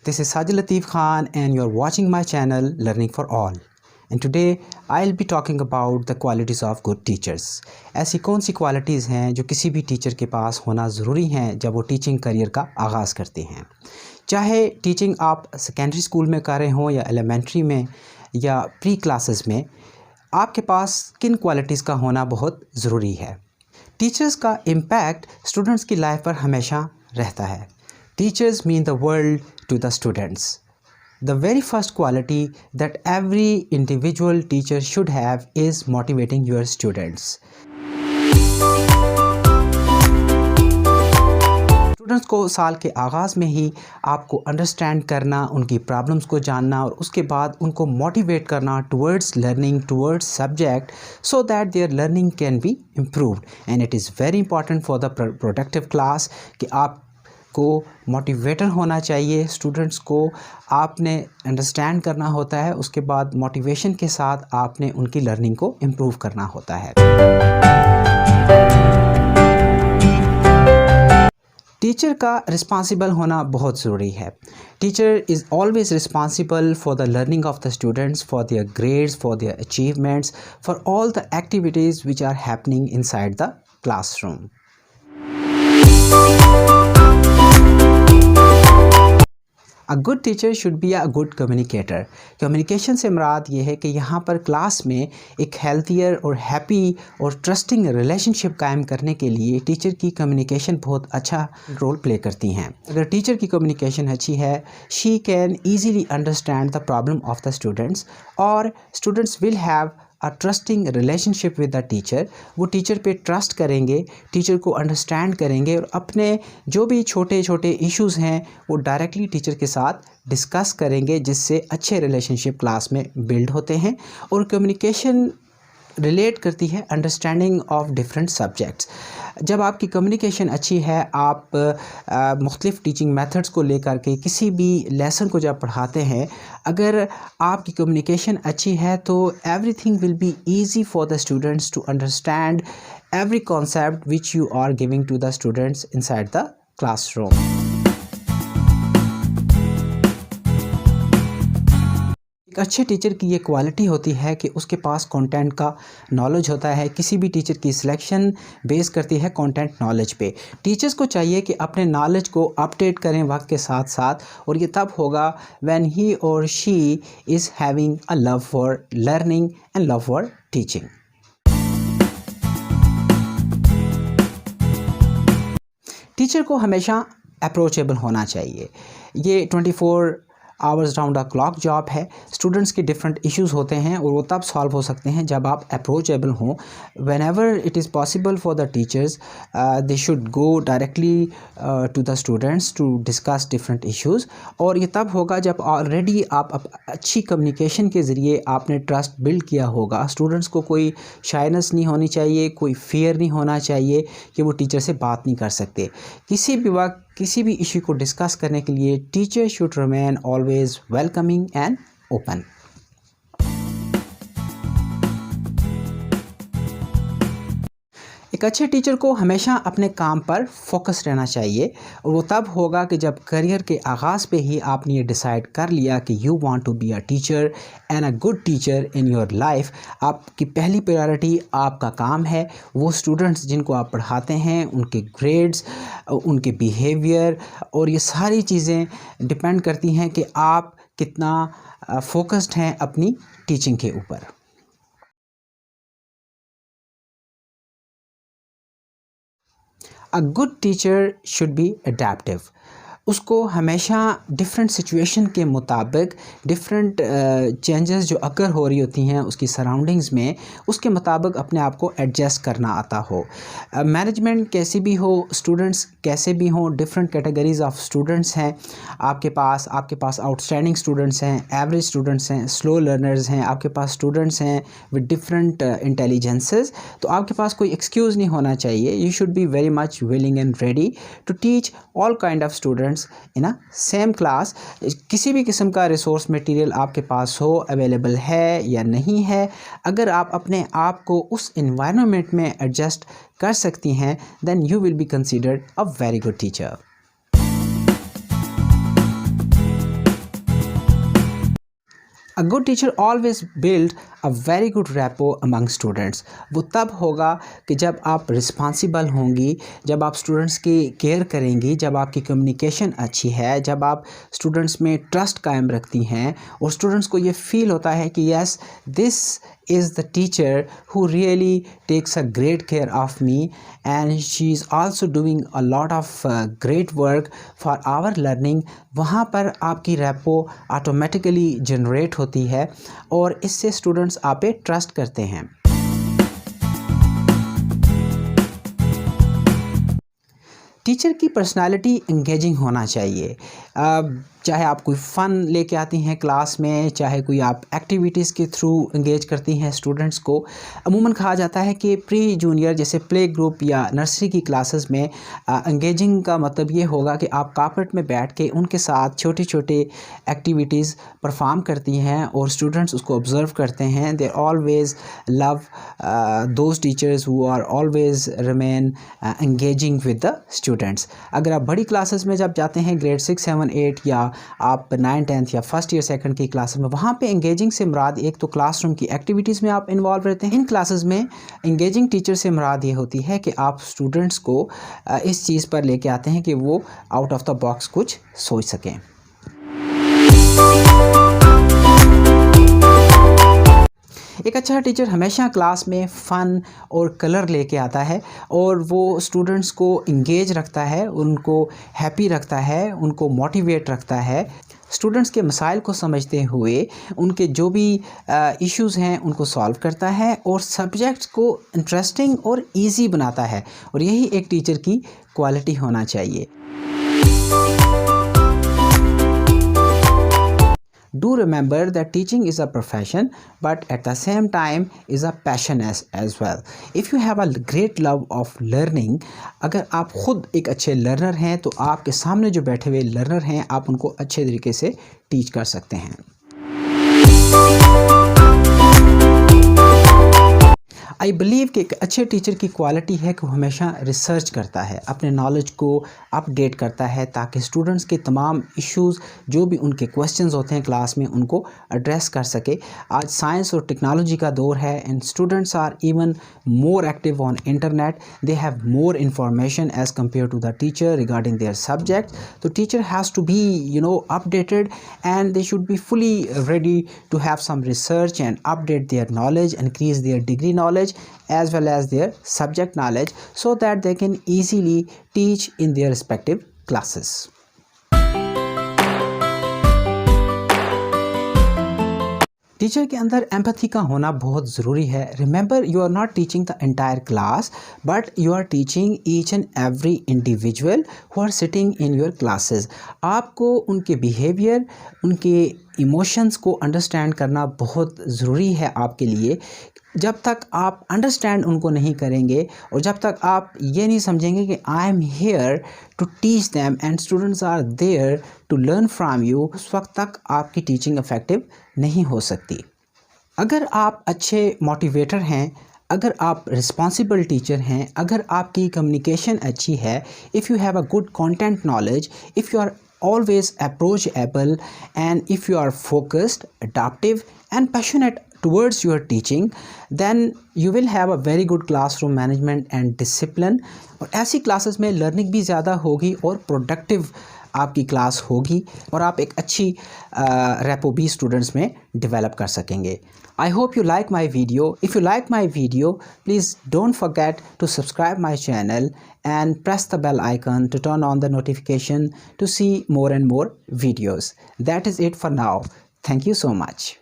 This is Sajid Lateef Khan and you're watching my channel Learning for All. And today I'll be talking about the qualities of good teachers. ऐसी कौन सी qualities हैं जो किसी भी teacher के पास होना ज़रूरी हैं जब वो टीचिंग करियर का आगाज़ करते हैं। चाहे टीचिंग आप सेकेंडरी स्कूल में कर रहे हों या एलिमेंट्री में या प्री क्लासेस में, आपके पास किन क्वालिटीज़ का होना बहुत ज़रूरी है। टीचर्स का इम्पैक्ट स्टूडेंट्स की लाइफ पर हमेशा रहता है। Teachers mean the world to the students. The very first quality that every individual teacher should have is motivating your students. Students को साल के आगाज़ में ही आपको अंडरस्टैंड करना, उनकी प्रॉब्लम्स को जानना और उसके बाद उनको मोटिवेट करना towards learning, towards subject, so that there learning can be improved. And it is very important for the productive class कि आप को मोटिवेटर होना चाहिए। स्टूडेंट्स को आपने अंडरस्टैंड करना होता है, उसके बाद मोटिवेशन के साथ आपने उनकी लर्निंग को इम्प्रूव करना होता है। टीचर का रिस्पॉन्सिबल होना बहुत ज़रूरी है। Teacher is always responsible for the learning of the students, for their grades, for their achievements, for all the activities which are happening inside the classroom. A good teacher should be a good communicator. Communication से मुराद ये है कि यहाँ पर class में एक healthier और happy और ट्रस्टिंग रिलेशनशिप कायम करने के लिए टीचर की कम्युनिकेशन बहुत अच्छा रोल प्ले करती हैं। अगर टीचर की कम्युनिकेशन अच्छी है, she can easily understand the problem of the students और students will have a trusting relationship with the teacher. वो टीचर पे ट्रस्ट करेंगे, टीचर को अंडरस्टैंड करेंगे और अपने जो भी छोटे छोटे इश्यूज़ हैं वो डायरेक्टली टीचर के साथ डिस्कस करेंगे, जिससे अच्छे रिलेशनशिप क्लास में बिल्ड होते हैं। और कम्युनिकेशन रिलेट करती है अंडरस्टैंडिंग ऑफ डिफरेंट सब्जेक्ट्स। जब आपकी कम्युनिकेशन अच्छी है, आप मुख्तलिफ़ टीचिंग मेथड्स को लेकर के किसी भी लेसन को जब पढ़ाते हैं, अगर आपकी कम्युनिकेशन अच्छी है तो everything will be easy for the students to understand every concept which you are giving to the students inside the classroom. एक अच्छे टीचर की ये क्वालिटी होती है कि उसके पास कंटेंट का नॉलेज होता है। किसी भी टीचर की सिलेक्शन बेस करती है कंटेंट नॉलेज पे। टीचर्स को चाहिए कि अपने नॉलेज को अपडेट करें वक्त के साथ साथ, और ये तब होगा व्हेन ही और she is having a love for learning and love for teaching. Teacher को हमेशा अप्रोचेबल होना चाहिए। ये 24 hours round the clock job है। स्टूडेंट्स के डिफरेंट इश्यूज़ होते हैं और वो तब सॉल्व हो सकते हैं जब आप अप्रोचेबल हों। Whenever it is possible for the teachers, they should go directly to the students to discuss different issues. और ये तब होगा जब ऑलरेडी आप अच्छी कम्युनिकेशन के ज़रिए आपने ट्रस्ट बिल्ड किया होगा। स्टूडेंट्स को कोई शायनेस नहीं होनी चाहिए, कोई फियर नहीं होना चाहिए कि वो टीचर से बात नहीं कर सकते। किसी भी वक्त किसी भी इशू को डिस्कस करने के लिए teacher should remain always welcoming and open. एक अच्छे टीचर को हमेशा अपने काम पर फोकस रहना चाहिए, और वो तब होगा कि जब करियर के आगाज़ पे ही आपने ये डिसाइड कर लिया कि you want to be a teacher and a good teacher in your life. आपकी पहली प्रायोरिटी आपका काम है। वो स्टूडेंट्स जिनको आप पढ़ाते हैं, उनके ग्रेड्स, उनके बिहेवियर और ये सारी चीज़ें डिपेंड करती हैं कि आप कितना फोकस्ड हैं अपनी टीचिंग के ऊपर। A good teacher should be adaptive. उसको हमेशा डिफरेंट सिचुएशन के मुताबिक, डिफरेंट चेंजेस जो अकर हो रही होती हैं उसकी सराउंडिंग्स में, उसके मुताबिक अपने आप को एडजस्ट करना आता हो। मैनेजमेंट कैसी भी हो, स्टूडेंट्स कैसे भी हों, डिफरेंट कैटेगरीज ऑफ स्टूडेंट्स हैं आपके पास आउटस्टैंडिंग स्टूडेंट्स हैं, एवरेज स्टूडेंट्स हैं, स्लो लर्नर्स हैं, आपके पास स्टूडेंट्स हैं विद डिफरेंट इंटेलिजेंसेस। तो आपके पास कोई एक्सक्यूज़ नहीं होना चाहिए। You should be very much willing and ready to teach all kind of students in a same class. किसी भी किस्म का रिसोर्स मटेरियल आपके पास हो, अवेलेबल है या नहीं है, अगर आप अपने आप को उस इन्वायरमेंट में एडजस्ट कर सकती हैं, then you will be considered a very good teacher. A good teacher always build a very good rapport among students. वो तब होगा कि जब आप रिस्पॉन्सिबल होंगी, जब आप स्टूडेंट्स की केयर करेंगी, जब आपकी कम्युनिकेशन अच्छी है, जब आप स्टूडेंट्स में ट्रस्ट कायम रखती हैं और स्टूडेंट्स को ये फील होता है कि yes this is the teacher who really takes a great care of me and she is also doing a lot of great work for our learning. वहाँ पर आपकी रेपो ऑटोमेटिकली जनरेट होती है और इससे स्टूडेंट्स आप पे ट्रस्ट करते हैं। टीचर की पर्सनालिटी एंगेजिंग होना चाहिए। चाहे आप कोई फ़न लेके आती हैं क्लास में, चाहे कोई आप एक्टिविटीज़ के थ्रू इंगेज करती हैं स्टूडेंट्स को। अमूमन कहा जाता है कि प्री जूनियर जैसे प्ले ग्रुप या नर्सरी की क्लासेस में इंगेजिंग का मतलब ये होगा कि आप कार्पेट में बैठ के उनके साथ छोटे छोटे एक्टिविटीज़ परफॉर्म करती हैं और स्टूडेंट्स उसको ऑब्ज़र्व करते हैं। They always love those teachers who are always remain engaging with the students. अगर आप बड़ी क्लासेस में जब जाते हैं ग्रेड 6, 7, 8 या आप 9, 10 या फर्स्ट ईयर सेकंड की क्लासेस में, वहाँ पे एंगेजिंग से मुराद एक तो क्लासरूम की एक्टिविटीज़ में आप इन्वॉल्व रहते हैं। इन क्लासेस में एंगेजिंग टीचर से मुराद ये होती है कि आप स्टूडेंट्स को इस चीज़ पर लेके आते हैं कि वो आउट ऑफ द बॉक्स कुछ सोच सकें। एक अच्छा टीचर हमेशा क्लास में फ़न और कलर लेके आता है और वो स्टूडेंट्स को इंगेज रखता है, उनको हैप्पी रखता है, उनको मोटिवेट रखता है। स्टूडेंट्स के मसाइल को समझते हुए उनके जो भी इश्यूज़ हैं उनको सॉल्व करता है और सब्जेक्ट्स को इंटरेस्टिंग और इजी बनाता है और यही एक टीचर की क्वालिटी होना चाहिए। Do remember that teaching is a profession, but at the same time is a passion as well. If you have a great love of learning, अगर आप खुद एक अच्छे लर्नर हैं तो आपके सामने जो बैठे हुए लर्नर हैं आप उनको अच्छे तरीके से टीच कर सकते हैं। आई बिलीव कि एक अच्छे टीचर की क्वालिटी है कि वो हमेशा रिसर्च करता है, अपने नॉलेज को अपडेट करता है ताकि स्टूडेंट्स के तमाम इश्यूज़ जो भी उनके क्वेश्चंस होते हैं क्लास में उनको एड्रेस कर सके। आज साइंस और टेक्नोलॉजी का दौर है and students are even more active on internet. They have more information as compare to the teacher regarding their subject. तो teacher has to be updated and they should be fully ready to have some research and update their knowledge, increase their degree knowledge as well as their subject knowledge so that they can easily teach in their respective classes. Teacher के अंदर empathy का होना बहुत ज़रूरी है। Remember you are not teaching the entire class but you are teaching each and every individual who are sitting in your classes. आपको उनके behaviour, उनके इमोशंस को अंडरस्टैंड करना बहुत ज़रूरी है आपके लिए। जब तक आप अंडरस्टैंड उनको नहीं करेंगे और जब तक आप ये नहीं समझेंगे कि I am here to teach them and students are there to learn from you, उस वक्त तक आपकी टीचिंग इफ़ेक्टिव नहीं हो सकती। अगर आप अच्छे मोटिवेटर हैं, अगर आप रिस्पॉन्सिबल टीचर हैं, अगर आपकी कम्युनिकेशन अच्छी है, if you have a good content knowledge, if you are always approachable and if you are focused, adaptive and passionate towards your teaching, then you will have a very good classroom management and discipline। और ऐसी classes में learning भी ज़्यादा होगी और productive आपकी class होगी और आप एक अच्छी रेपो भी स्टूडेंट्स में डेवलप कर सकेंगे। I hope you like my video. If you like my video, please don't forget to subscribe my channel and press the bell icon to turn on the notification to see more and more videos. That is it for now. Thank you so much.